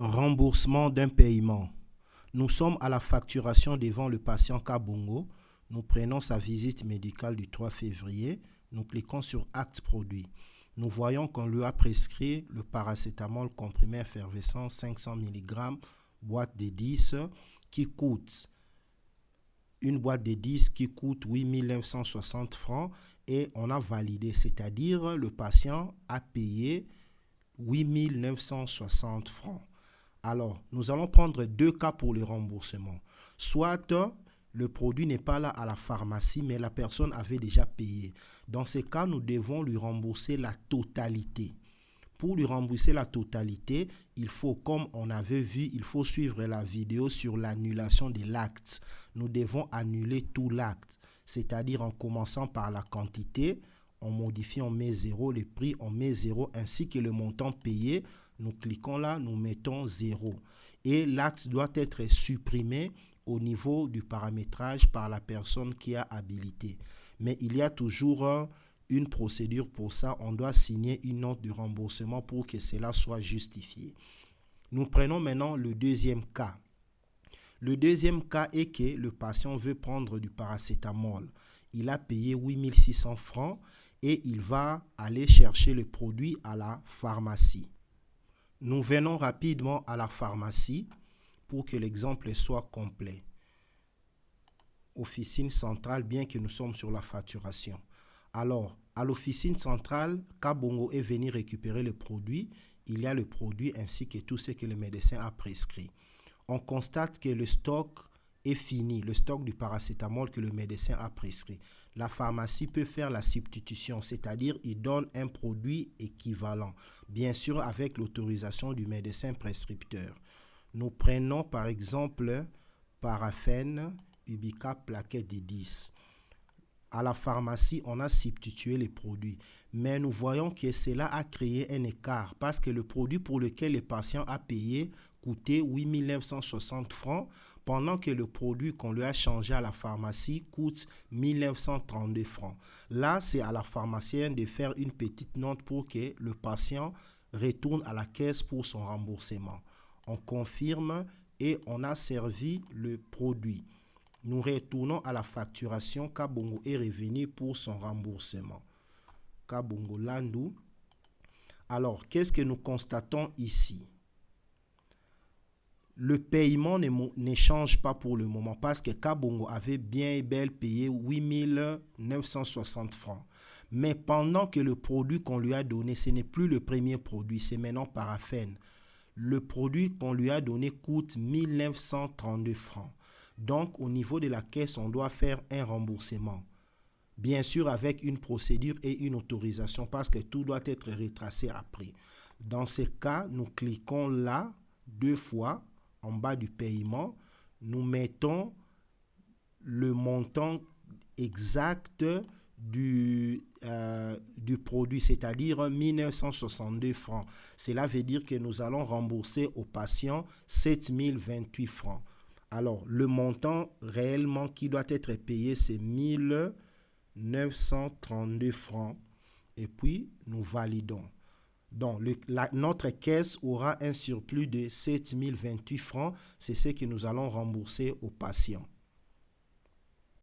Remboursement d'un paiement. Nous sommes à la facturation devant le patient Kabongo. Nous prenons sa visite médicale du 3 février. Nous cliquons sur Acte produit. Nous voyons qu'on lui a prescrit le paracétamol comprimé effervescent 500 mg, boîte de 10, qui coûte une boîte de 10 qui coûte 8 960 francs et on a validé, c'est-à-dire le patient a payé 8 960 francs. Alors, nous allons prendre deux cas pour le remboursement. Soit le produit n'est pas là à la pharmacie, mais la personne avait déjà payé. Dans ce cas, nous devons lui rembourser la totalité. Pour lui rembourser la totalité, il faut, comme on avait vu, il faut suivre la vidéo sur l'annulation de l'acte. Nous devons annuler tout l'acte, c'est-à-dire en commençant par la quantité, on modifie, on met 0, le prix, on met 0, ainsi que le montant payé. Nous cliquons là, nous mettons 0. Et l'acte doit être supprimé au niveau du paramétrage par la personne qui a habilité. Mais il y a toujours une procédure pour ça. On doit signer une note de remboursement pour que cela soit justifié. Nous prenons maintenant le deuxième cas. Le deuxième cas est que le patient veut prendre du paracétamol. Il a payé 8 600 francs et il va aller chercher le produit à la pharmacie. Nous venons rapidement à la pharmacie pour que l'exemple soit complet. Officine centrale, bien que nous sommes sur la facturation. Alors, à l'officine centrale, Kabongo est venu récupérer le produit. Il y a le produit ainsi que tout ce que le médecin a prescrit. On constate que le stock est fini, le stock du paracétamol que le médecin a prescrit. La pharmacie peut faire la substitution, c'est-à-dire il donne un produit équivalent, bien sûr avec l'autorisation du médecin prescripteur. Nous prenons par exemple paraphène, Ubica plaquette de 10. À la pharmacie, on a substitué les produits, mais nous voyons que cela a créé un écart parce que le produit pour lequel le patient a payé coûtait 8 960 francs, pendant que le produit qu'on lui a changé à la pharmacie coûte 1 932 francs. Là, c'est à la pharmacienne de faire une petite note pour que le patient retourne à la caisse pour son remboursement. On confirme et on a servi le produit. Nous retournons à la facturation. Kabongo est revenu pour son remboursement. Kabongo Landou. Alors, qu'est-ce que nous constatons ici? Le paiement ne change pas pour le moment parce que Kabongo avait bien et bel payé 8 960 francs. Mais pendant que le produit qu'on lui a donné, ce n'est plus le premier produit, c'est maintenant paraphène. Le produit qu'on lui a donné coûte 1 932 francs. Donc, au niveau de la caisse, on doit faire un remboursement. Bien sûr, avec une procédure et une autorisation parce que tout doit être retracé après. Dans ce cas, nous cliquons là, deux fois, en bas du paiement. Nous mettons le montant exact du produit, c'est-à-dire 1 962 francs. Cela veut dire que nous allons rembourser au patient 7 028 francs. Alors, le montant réellement qui doit être payé, c'est 1 932 francs. Et puis, nous validons. Donc, notre caisse aura un surplus de 7 028 francs. C'est ce que nous allons rembourser au patient.